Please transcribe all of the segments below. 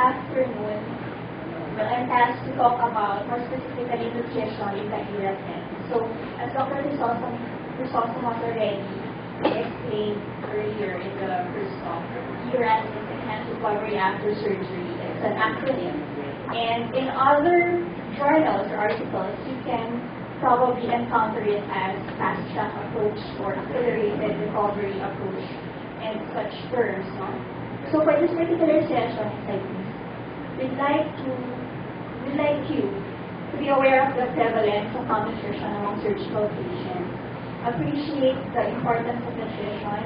afternoon, well, I'm tasked to talk about more specifically nutrition in the ERAS setting. So, as Dr. Resistan has already explained earlier in the first talk, ERAS is Enhanced Recovery After Surgery. It's an acronym. And in other journals or articles, you can probably encounter it as fast track approach or accelerated recovery approach and such terms. No? So for this particular session, we'd like you to be aware of the prevalence of malnutrition among surgical patients, appreciate the importance of nutrition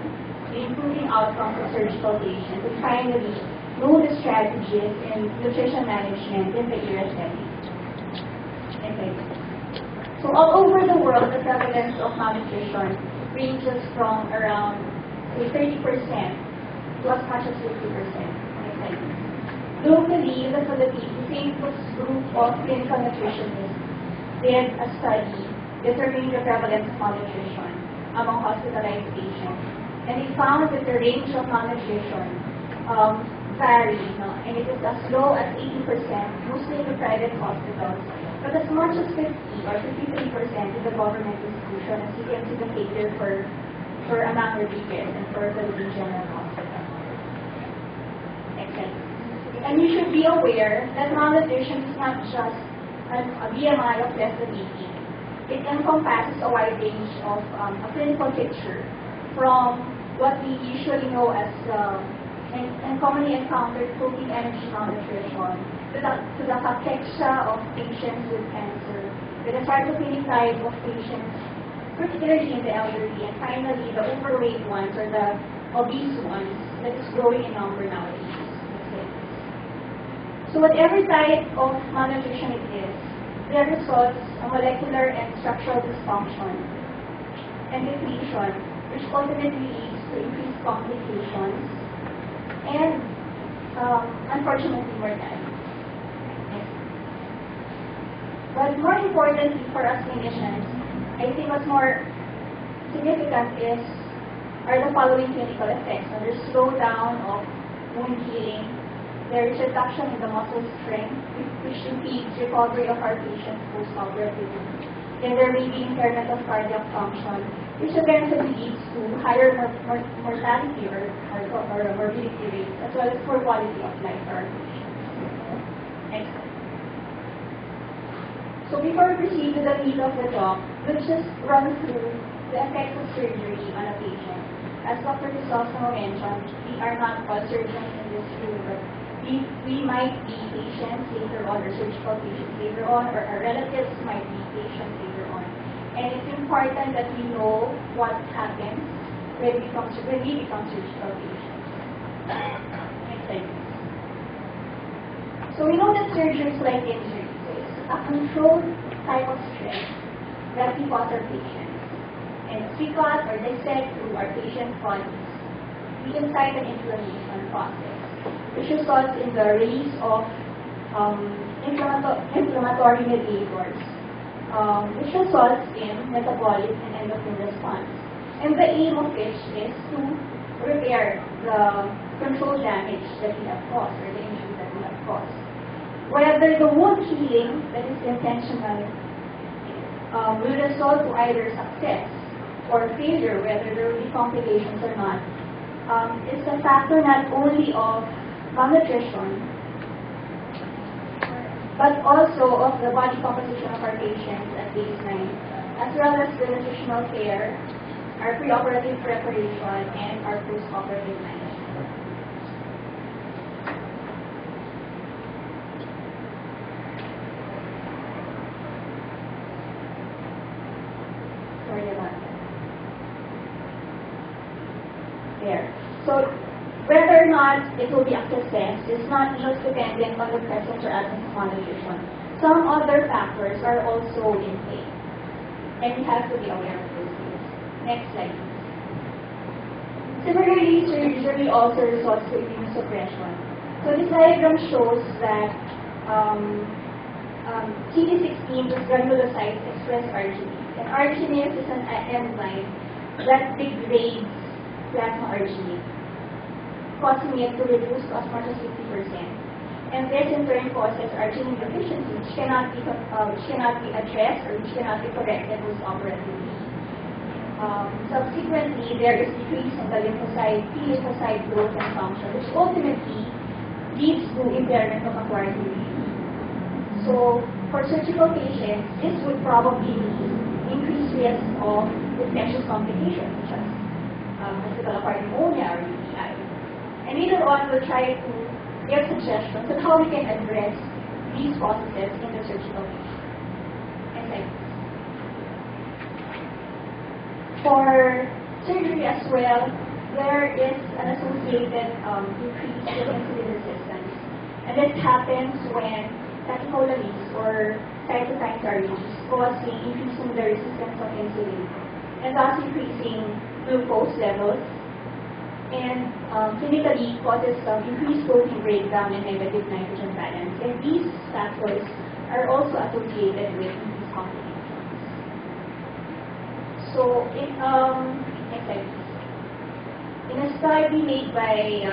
in improving outcomes of surgical patients, and finally, know the strategies in nutrition management in the ERAS setting. Okay. So all over the world, the prevalence of malnutrition ranges from around, say, 30% to as much as 50%. Okay. Locally, in the Philippines, the St. Luke's group of clinical nutritionists did a study determining the prevalence of malnutrition among hospitalized patients. And they found that the range of malnutrition varies, no? And it is as low as 80%, mostly in the private hospitals, but as much as 50 or 53% in the government institution, as you can see the figure for Amang Rodriguez and for the General Hospital. Excellent. And you should be aware that malnutrition is not just a BMI of less than 80. It encompasses a wide range of a clinical picture, from what we usually know as and commonly encountered protein energy malnutrition, to the cachexia of patients with cancer, to the sarcopenic type of patients, particularly in the elderly, and finally the overweight ones or the obese ones that is growing in number nowadays. Okay. So whatever type of malnutrition it is, there results a molecular and structural dysfunction and depletion, which ultimately leads to increased complications and, unfortunately, mortality. But more importantly for us clinicians, I think what's more significant are the following clinical effects. Now, there's slowdown of wound healing, there is reduction in the muscle strength, which impedes recovery of our patients post-operatively. Then there may be impairment of cardiac function, which eventually leads to higher mortality or morbidity rates, as well as poor quality of life for our patients. Next slide. So before we proceed to the meat of the talk, let's just run through the effects of surgery on a patient. As Dr. Resistan mentioned, we are not all surgeons in this room, but we might be patients later on, or surgical patients later on, or our relatives might be patients later on. And it's important that we know what happens when we become surgical patients. Next slide. So we know that surgery is like injury. So it's a controlled type of stress that we cause our patients. And as we cut or dissect through our patient's bodies, we incite an inflammation process, which results in the release of inflammatory mediators, which results in metabolic and endocrine response. And the aim of which is to repair the controlled damage that we have caused, or the injury that we have caused. Whether the wound healing that is intentional will result to either success or failure, whether there will be complications or not, is a factor not only of malnutrition, but also of the body composition of our patients at baseline, as well as the nutritional care, our pre-operative preparation, and our post-operative management. Sorry about that. There. So, whether or not it will be a success is not just dependent on the presence or absence of malnutrition. Some other factors are also in play, and we have to be aware of those things. Next slide. Similarly, surgery also results to immunosuppression. So this diagram shows that CD16 is granulocytes express arginine. And arginine is an enzyme that degrades plasma arginine, causing it to reduce to as much as 50%. And this in turn causes arginine deficiency, which cannot be addressed or which cannot be corrected post-operatively. Subsequently, there is decrease in the lymphocyte growth and function, which ultimately leads to impairment of acquired immunity. So, for surgical patients, this would probably mean increased risk of infectious complications, such as hospital-acquired pneumonia or UTI. And later on, we'll try to give suggestions on how we can address these processes in the surgical patient. Next slide, please. For surgery as well, there is an associated increase in insulin resistance. And this happens when catecholamines or cytokines are released, causing increasing the resistance of insulin, and thus increasing glucose levels, and clinically causes increased protein breakdown and negative nitrogen balance. And these factors are also associated with these complications. So, next slide, please. In a study made by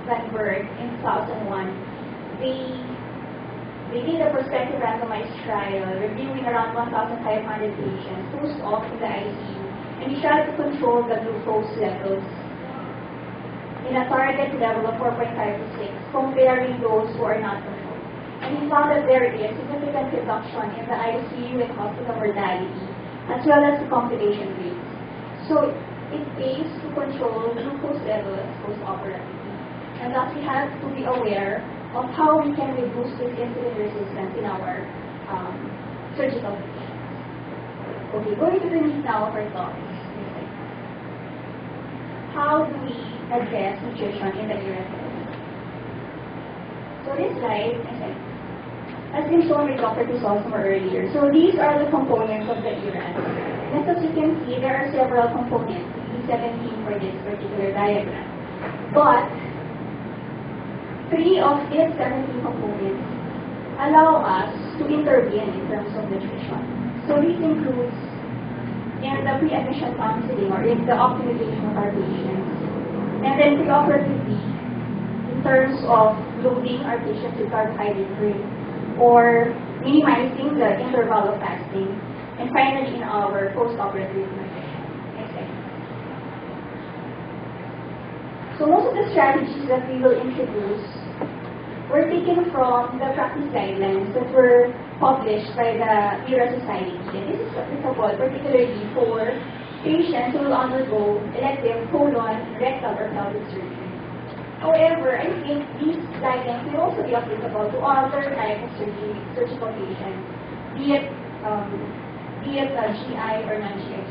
Van Berg in 2001, they did a prospective randomized trial reviewing around 1,500 patients post-op in the ICU, and we tried to control the glucose levels in a target level of 4.5 to 6, comparing those who are not controlled. And we found that there is significant reduction in the ICU and hospital mortality, as well as the complication rates. So it pays to control glucose levels post-operatively. And thus we have to be aware of how we can reduce this insulin resistance in our surgical patients. Okay, going to the meat now of our topics. How do we address nutrition in the ERAS? So this slide has been shown by Dr. Crisostomor earlier. So these are the components of the ERAS. And as you can see, there are several components, 17 for this particular diagram. But 3 of these 17 components allow us to intervene in terms of nutrition. So this includes in the pre-admission counseling or in the optimization of our patients. And then pre-operatively, in terms of loading our patients with carbohydrate free or minimizing the interval of fasting. And finally, in our post-operative nutrition. Next slide. So most of the strategies that we will introduce were taken from the practice guidelines that were published by the ERAS Society. And this is applicable particularly for patients who will undergo elective colon, rectal, or pelvic surgery. However, I think these guidelines will also be applicable to other types of surgical patients, be it GI or non-GI.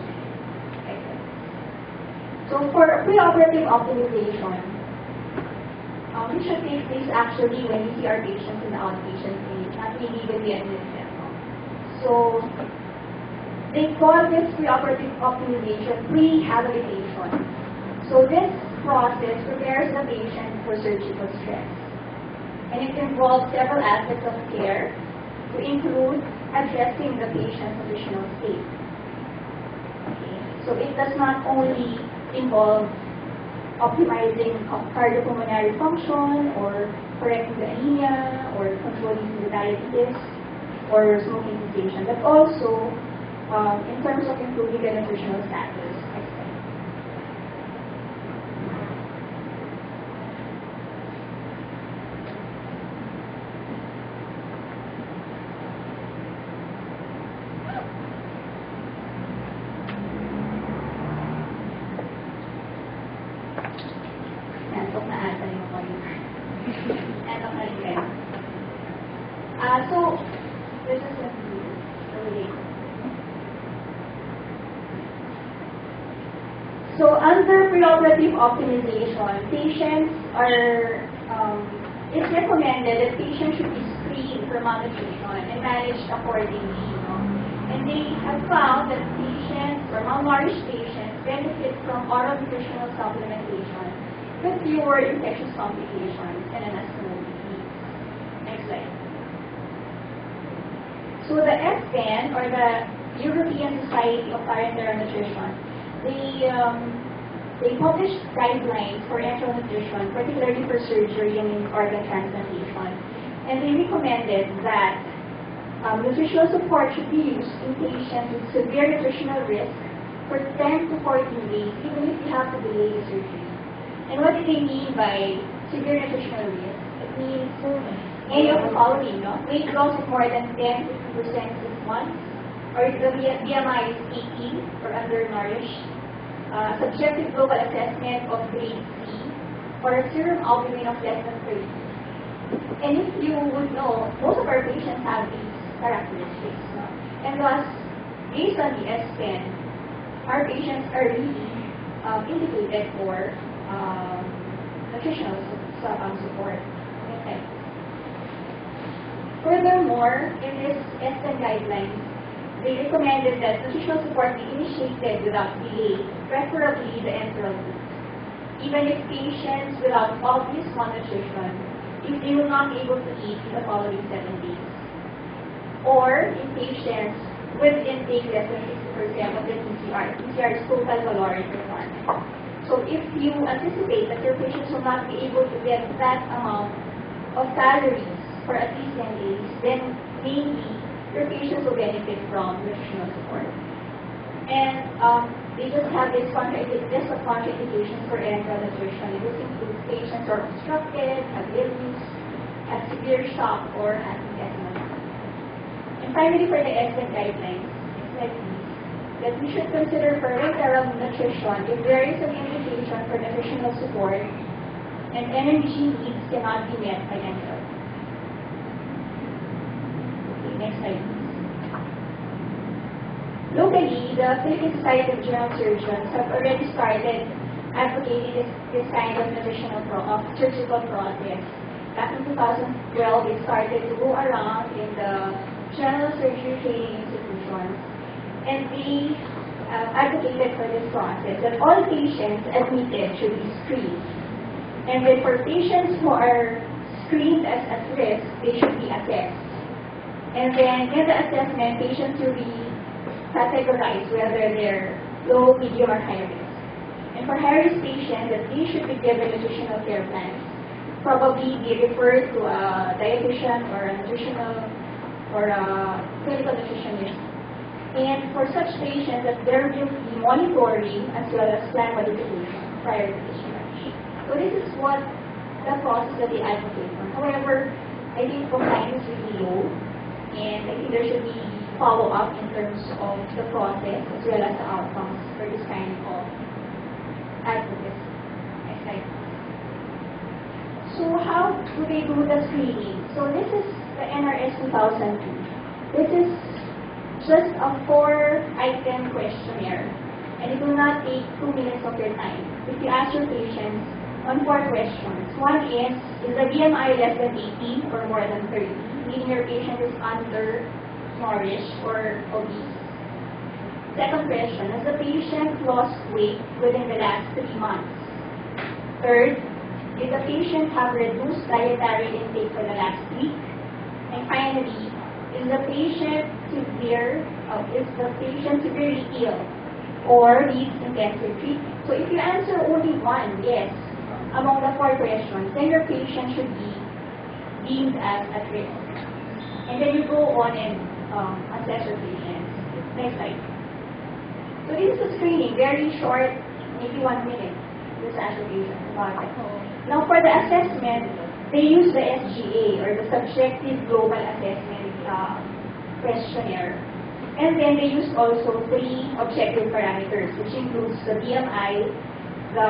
So for pre-operative optimization, which should take place actually when we see our patients in the outpatient clinic, not really when we admit them. So they call this pre-operative optimization rehabilitation. So this process prepares the patient for surgical stress. And it involves several aspects of care to include addressing the patient's nutritional state. Okay. So it does not only involve optimizing cardiopulmonary function or correcting the anemia or controlling the diabetes or smoking cessation, but also in terms of improving the nutritional status. So, this is So, under pre-operative optimization, patients are, it's recommended that patients should be screened for malnutrition and managed accordingly. And they have found that patients or malnourished patients benefit from oral nutritional supplementation with fewer infectious complications and an asthmatic disease. Next slide. So the SPAN, or the European Society of Parenteral Nutrition, they published guidelines for enteral nutrition, particularly for surgery and organ transplantation. And they recommended that nutritional support should be used in patients with severe nutritional risk for 10 to 14 days, even if you have to delay the surgery. And what do they mean by severe nutritional risk? It means any of the following, no? Weight loss of more than 10 to 50% in 6 months, or the BMI is 18 or undernourished, subjective global assessment of grade C, or a serum albumin of less than 30. And if you would know, most of our patients have these characteristics. No? And thus, based on the S10, our patients are really indicated for nutritional support. Okay. Furthermore, in this S10 guidelines, they recommended that nutritional support be initiated without delay, preferably the enteral route. Even if patients without obvious malnutrition, if they will not be able to eat in the following 7 days. Or in patients with intake less than 60% of the TCR. TCR is total caloric requirement. So if you anticipate that your patients will not be able to get that amount of calories for at least 10 days, then mainly your patients will benefit from nutritional support. And they just have this list of contraindications for enteral nutrition. This includes patients who are obstructed, have illness, have severe shock, or have intestinal disease. And finally, for the S10 guidelines, it's like this, that we should consider parenteral nutrition if there is an indication for nutritional support and energy needs cannot be met by enteral. Okay, next slide, please. Locally, the Philippine Society of General Surgeons have already started advocating this kind of nutritional surgical process. Back in 2012, they started to go around in the general surgery training institutions, and they advocated for this process that all patients admitted should be screened. And then for patients who are screened as at risk, they should be assessed. And then in the assessment, patients will be categorized whether they're low, medium, or high risk. And for high risk patients, that they should be given nutritional care plans. Probably be referred to a dietitian or a nutritional or a clinical nutritionist. And for such patients, that there will be monitoring as well as plan modification prior to discharge. So this is what the process that they advocate for. However, I think compliance is really low, and I think there should be follow-up in terms of the process as well as the outcomes for this kind of advocacy. Next slide. So how do they do the screening? So this is the NRS 2002. This is just a 4-item questionnaire, and it will not take 2 minutes of your time. If you ask your patients on 4 questions. One is the BMI less than 18 or more than 30? Meaning your patient is undernourished or obese. Second question, has the patient lost weight within the last 3 months? Third, did the patient have reduced dietary intake for the last week? And finally, is the patient severely ill or needs intensive treatment? So if you answer only one yes among the 4 questions, then your patient should be deemed as at risk. And then you go on and assess your patients. Next slide. So this is a screening, very short, maybe 1 minute. Just ask your patients about it. Now for the assessment, they use the SGA or the Subjective Global Assessment questionnaire. And then they use also 3 objective parameters, which includes the BMI, the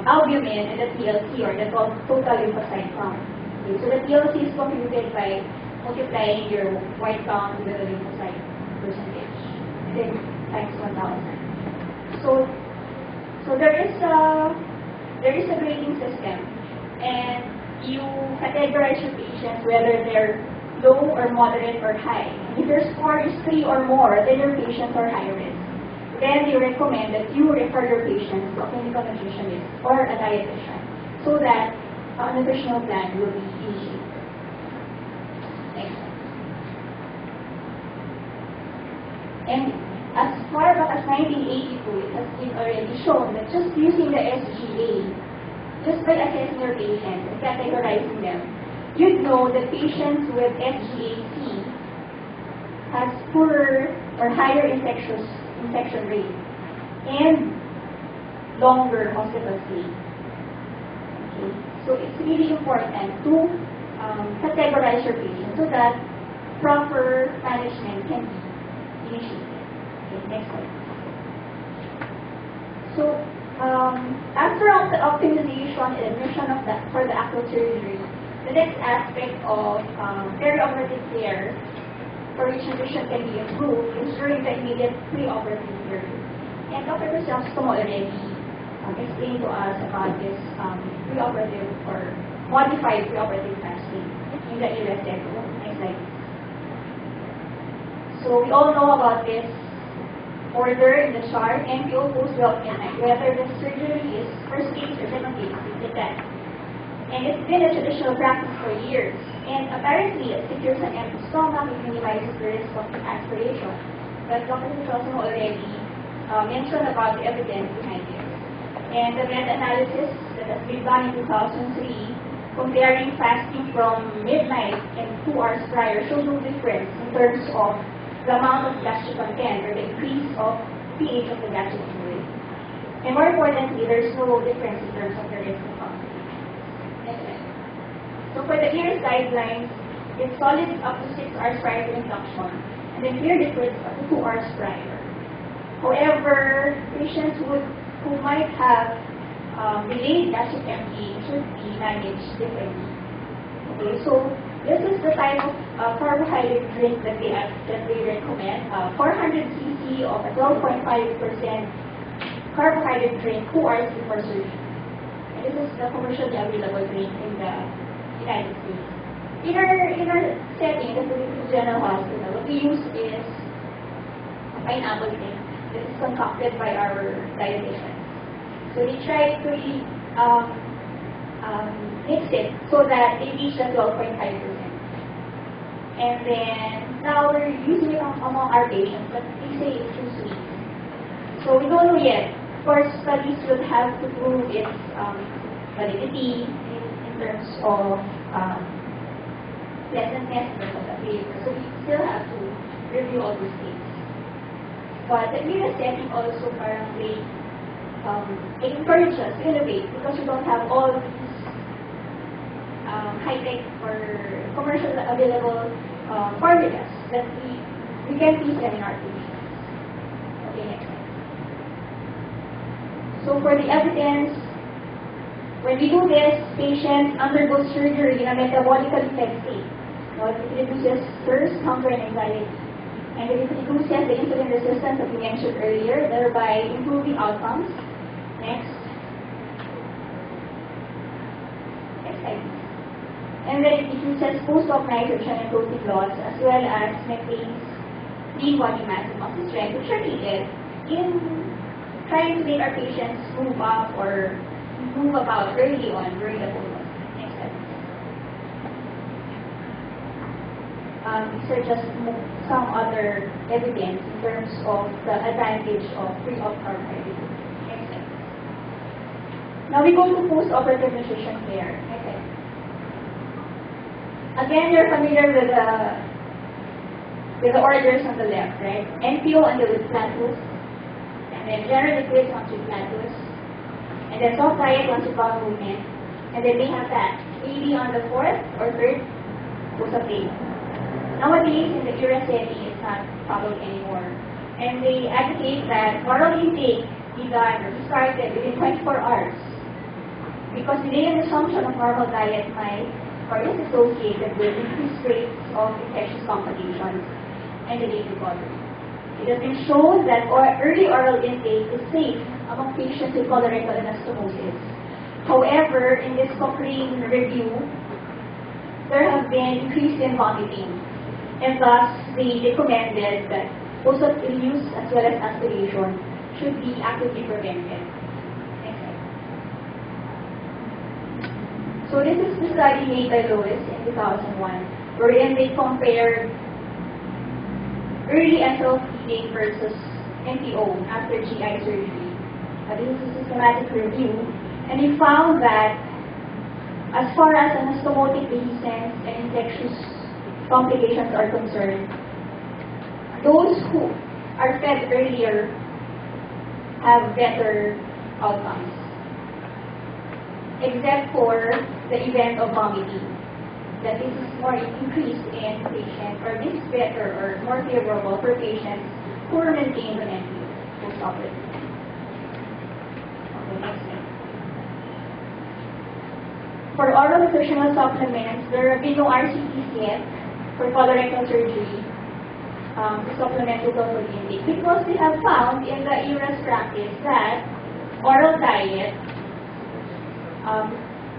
albumin, and the TLC, or the total lymphocyte count. Okay, so the TLC is computed by multiplying your white count with the lymphocyte percentage, and then times 1,000. So there is a grading system, and you categorize your patients whether they're low or moderate or high. If your score is 3 or more, then your patients are high risk. Then they recommend that you refer your patients to a clinical nutritionist or a dietitian so that a nutritional plan will be easy. Next. And as far back as 1982, it has been already shown that just using the SGA, just by assessing your patients and categorizing them, you'd know that patients with SGAC has poorer or higher infection rate and longer hospital stay. Okay, so it's really important to categorize your patients so that proper management can be initiated. Okay, next slide. So after the optimization and admission for the actual surgery, the next aspect of perioperative care for which nutrition can be improved is during the immediate pre-operative period. And Dr. Crisostomo already explained to us about this pre-operative or modified pre-operative fasting in the ERAS setting. Next slide. So we all know about this order in the chart, NPO post-development, whether the surgery is first case or second case, it depends. And it's been a traditional practice for years. And apparently, it secures an empty stomach, it minimizes the risk of aspiration. But Dr. Crisostomo already mentioned about the evidence behind this. And the meta-analysis that has been done in 2003, comparing fasting from midnight and 2 hours prior, shows no difference in terms of the amount of gastric content or the increase of pH of the gastric fluid. And more importantly, there's no difference in terms of the risk of complications. Next slide. So for the ERAS guidelines, it's solid up to 6 hours prior to induction, and then clear liquids up to 2 hours prior. However, patients who might have delayed gastric emptying should be managed differently. Okay, so this is the type of carbohydrate drink that they recommend. 400 cc of a 12.5% carbohydrate drink 2 hours before surgery. And this is the commercially available drink in the United States. In our setting, the Philippines General Hospital, what we use is a pineapple drink. This is concocted by our dietitians. So they try to mix it so that they reach the 12.5%. And then now we're using it among our patients, but they say it's too sweet. So we don't know yet. Of course, studies will have to prove its validity in terms of pleasantness, in terms of the flavor. So we still have to review all these things. But the ERAS setting also currently encourages us to innovate because we don't have all these high-tech or commercially available formulas that we can use them in our patients. Okay, next slide. So for the evidence, when we do this, patients undergo surgery in a metabolically fed state. It reduces thirst, hunger, and anxiety. And it reduces the insulin resistance that we mentioned earlier, thereby improving outcomes. Next. Next slide. And then it reduces post-op nitrogen and protein loss, as well as maintains lean body mass and muscle strength, which are needed in trying to make our patients move up or move about early on during the bolus. Next slide. These are just some other evidence in terms of the advantage of pre-op carbohydrate. Next slide. Now we go to post-operative nutrition care. Next slide. Again, you're familiar with the orders on the left, right? NPO on the plateaus, and then general liquids on the plateaus, and then soft diet once you got movement, and then they have that maybe on the 4th or 3rd post-op day. Nowadays, in the ERAS setting, it's not followed anymore. And they advocate that oral intake be done or be started within 24 hours. Because the assumption of normal diet might or is associated with increased rates of infectious complications and delayed recovery. It has been shown that early oral intake is safe among patients with colorectal anastomosis. However, in this Cochrane review, there have been increase in vomiting, and thus they recommended that post-op use as well as aspiration should be actively prevented. Next slide. So this is the study made by Lewis in 2001, wherein they compared early enteral feeding versus NPO after GI surgery. This is a systematic review, and we found that As far as anastomotic resistance and infectious complications are concerned, those who are fed earlier have better outcomes, except for the event of vomiting. That this is more increased in patients, or this is better or more favorable for patients who are maintained on NPU post-operative. Okay, next slide. For oral nutritional supplements, there have been no RCTs yet for colorectal surgery to supplement with total intake, because we have found in the ERAS practice that oral diet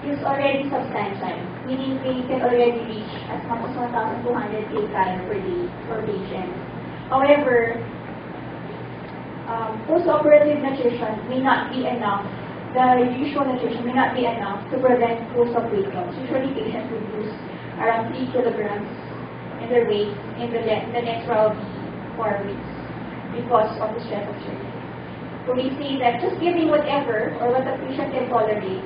is already substantial, meaning we can already reach as much as 1,200 kcal per day for patients. However, post-operative nutrition may not be enough. The usual nutrition may not be enough to prevent post-op weight loss. Usually patients would lose around 3 kilograms in their weight in the next 4 weeks because of the stress of surgery. So we see that just giving whatever or what the patient can tolerate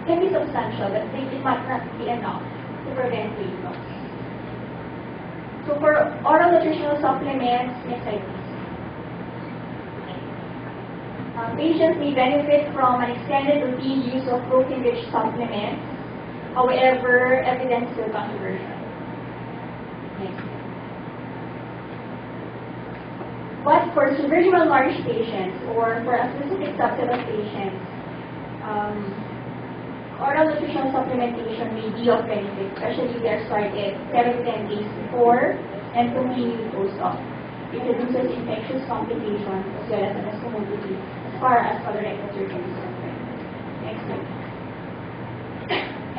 can be substantial, but it might not be enough to prevent weight loss. So for oral nutritional supplements, next slide please. Patients may benefit from an extended routine use of protein-rich supplements. However, evidence is still controversial. Next. But for severely malnourished patients or for a specific subset of patients, oral nutritional supplementation may be of benefit, especially if they are started 7 to 10 days before and continued post-op. It reduces infectious complications as well as anastomosis as far as colorectal surgery is concerned. Next slide.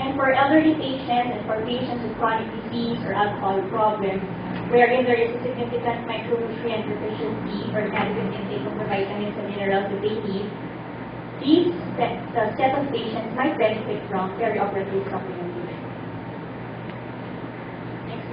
And for elderly patients and for patients with chronic disease or alcohol problems, wherein there is a significant micronutrient deficiency or inadequate intake of the vitamins and minerals that they need, the set of patients might benefit from perioperative supplementation. Next.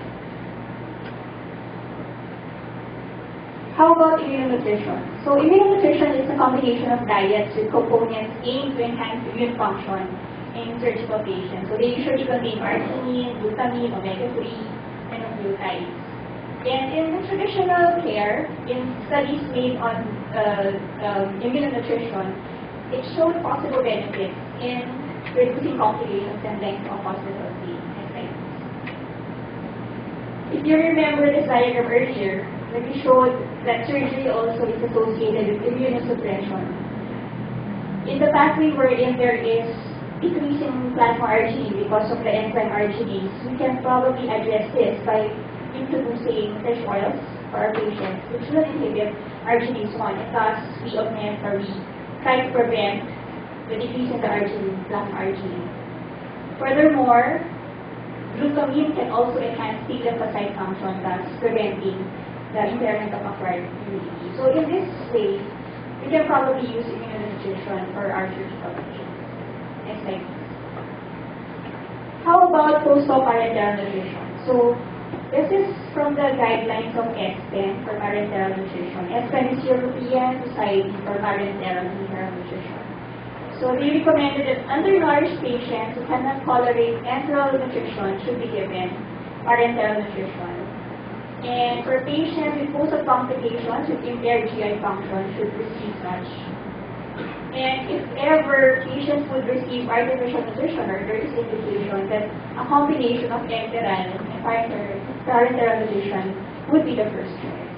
How about immunonutrition? So immunonutrition is a combination of diets with components aimed to enhance immune function in surgical patients. So they usually contain arginine, glutamine, omega-3, and nucleotides. And in the traditional care, in studies made on immunonutrition, it showed possible benefits in reducing complications and length of hospital stay. If you remember this diagram earlier, when we showed that surgery also is associated with immunosuppression. In the pathway wherein there is decreasing plasma arginine because of the enzyme arginase, we can probably address this by introducing fish oils for our patients, which will inhibit arginase 1, and thus we augment or we try to prevent the decrease in the plasma arginine. Furthermore, glutamine can also enhance T lymphocyte function, thus preventing the impairment of acquired immunity. So in this way, we can probably use immunonutrition for our surgical patients. Next slide. How about post-op parenteral nutrition? So this is from the guidelines of ESPEN for parenteral nutrition. ESPEN is European Society for Parenteral Nutrition. So they recommended that undernourished patients who cannot tolerate enteral nutrition should be given parenteral nutrition. And for patients with post-op complications with impaired GI function should receive such. And if ever patients would receive artificial nutrition, or there is indication that a combination of enteral and parenteral nutrition would be the first choice.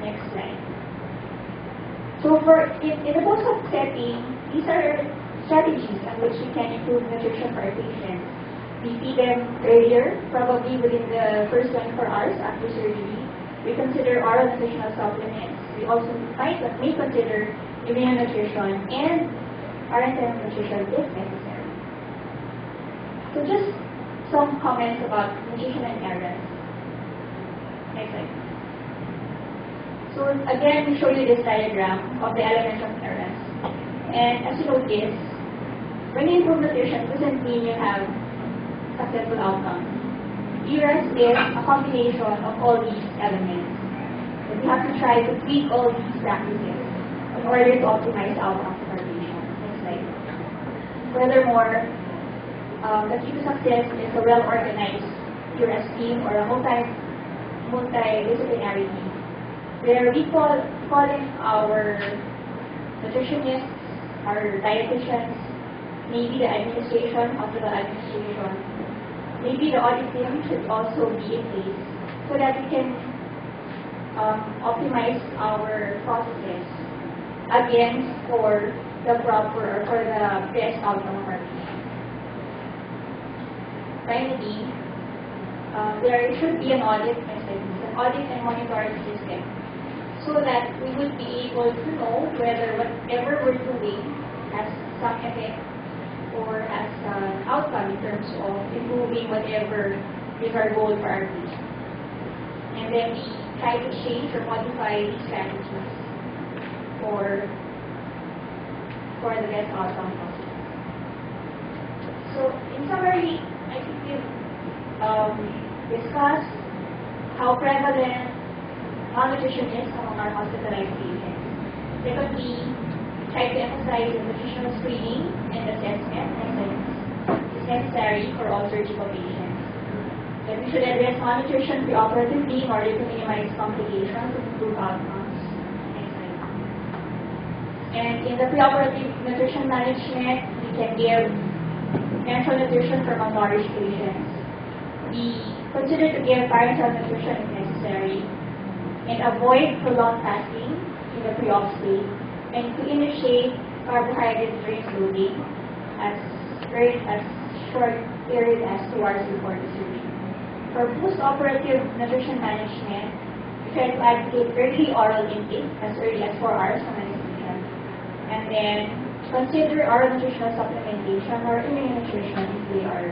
Next slide. So in the post-op setting, these are strategies on which we can improve nutrition for our patients. We feed them earlier, probably within the first 24 hours after surgery. We consider oral nutritional supplements. We also may consider immunonutrition and parenteral nutrition if necessary. So just some comments about nutrition and ERAS. Next slide. So again, we show you this diagram of the elements of ERAS. And as you notice, when you improve nutrition, it doesn't mean you have successful outcomes. ERAS is a combination of all these elements. And we have to try to tweak all these practices in order to optimize the outcomes of our patients. Next slide. Furthermore, the key to success is a well-organized ERAS team or a multidisciplinary team, where we call in our nutritionists, our dietitians, maybe the administration, hospital administration, maybe the audit team should also be in place so that we can optimize our processes again for the proper or for the best outcome of our patient. Finally, there should be an audit and monitoring system so that we would be able to know whether whatever we're doing has some effect or has an outcome in terms of improving whatever is our goal for our patient. And then we try to change or modify these strategies for the best outcome possible. So, in summary, I think we've discussed how prevalent malnutrition is among our hospitalized patients. Secondly, try to emphasize the nutritional screening and assessment is necessary for all surgical patients. That we should address malnutrition pre-operatively in order to minimize complications and improve outcomes. Next slide. And in the pre-operative nutrition management, we can give enteral nutrition for malnourished patients. We consider to give parenteral nutrition if necessary, and avoid prolonged fasting in the pre-op state, and to initiate carbohydrate-rich loading as short period as 2 hours before the surgery. For post-operative nutrition management, we try to advocate early oral intake as early as 4 hours from anesthesia, and then consider oral nutritional supplementation or immunonutrition if they are